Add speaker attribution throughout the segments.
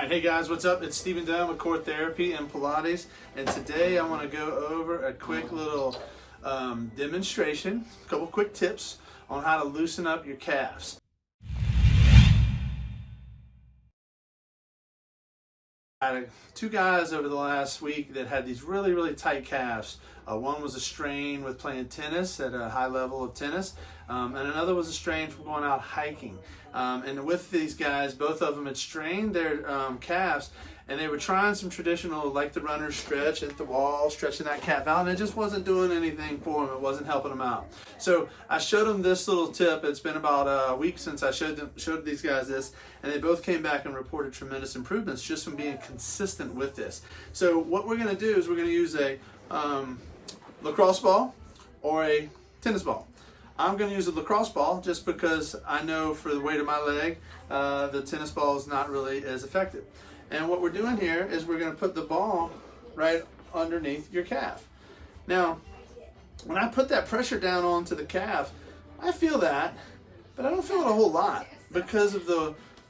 Speaker 1: Alright, hey guys, what's up? It's Dunn with CORE Therapy and Pilates, and today I want to go over a quick little demonstration, a couple quick tips on how to loosen up your calves. I had two guys over the last week that had these really tight calves. One was a strain with playing tennis at a high level of tennis, and another was a strain from going out hiking. And with these guys, both of them had strained their calves, and they were trying some traditional, like the runner stretch at the wall, stretching that calf out, and it just wasn't doing anything for them. It wasn't helping them out. So I showed them this little tip. It's been about a week since I showed these guys this, and they both came back and reported tremendous improvements just from being consistent with this. So what we're going to do is we're going to use a lacrosse ball or a tennis ball. I'm going to use a lacrosse ball just because I know for the weight of my leg, the tennis ball is not really as effective. And what we're doing here is we're going to put the ball right underneath your calf. Now, when I put that pressure down onto the calf, I feel that, but I don't feel it a whole lot because of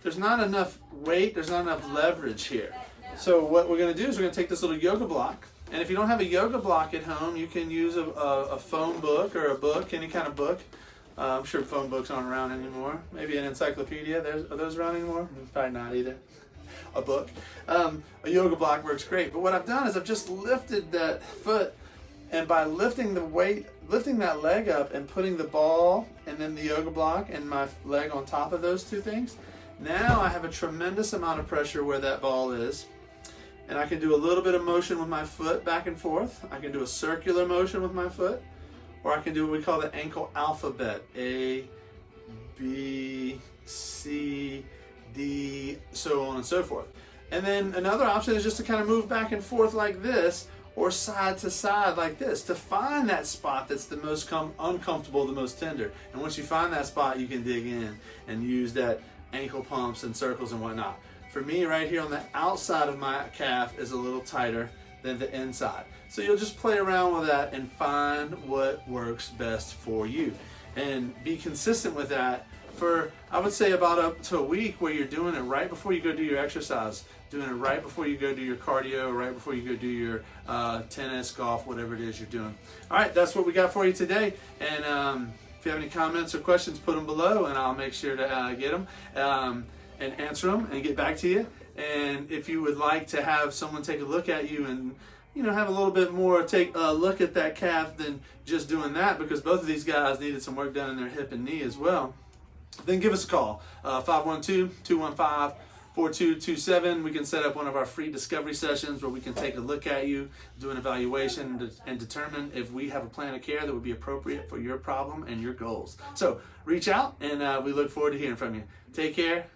Speaker 1: there's not enough weight, there's not enough leverage here. So what we're going to do is we're going to take this little yoga block, and if you don't have a yoga block at home, you can use a phone book or a book, any kind of book. I'm sure phone books aren't around anymore. Maybe an encyclopedia. Are those around anymore? Probably not either. A book. A yoga block works great. But what I've done is I've just lifted that foot, and by lifting the weight, lifting that leg up and putting the ball and then the yoga block and my leg on top of those two things, now I have a tremendous amount of pressure where that ball is. And I can do a little bit of motion with my foot back and forth. I can do a circular motion with my foot, or I can do what we call the ankle alphabet. A, B, C, D, so on and so forth. And then another option is just to kind of move back and forth like this, or side to side like this, to find that spot that's the most uncomfortable, the most tender. And once you find that spot, you can dig in and use that ankle pumps and circles and whatnot. For me, right here on the outside of my calf is a little tighter than the inside. So you'll just play around with that and find what works best for you. And be consistent with that for, I would say, about up to a week, where you're doing it right before you go do your exercise, doing it right before you go do your cardio, right before you go do your tennis, golf, whatever it is you're doing. All right, that's what we got for you today. And if you have any comments or questions, put them below, and I'll make sure to get them and answer them and get back to you. And if you would like to have someone take a look at you and have a little bit more take a look at that calf than just doing that, because both of these guys needed some work done in their hip and knee as well, then give us a call, 512-215-4227. We can set up one of our free discovery sessions where we can take a look at you, do an evaluation, and determine if we have a plan of care that would be appropriate for your problem and your goals. So reach out, and we look forward to hearing from you. Take care.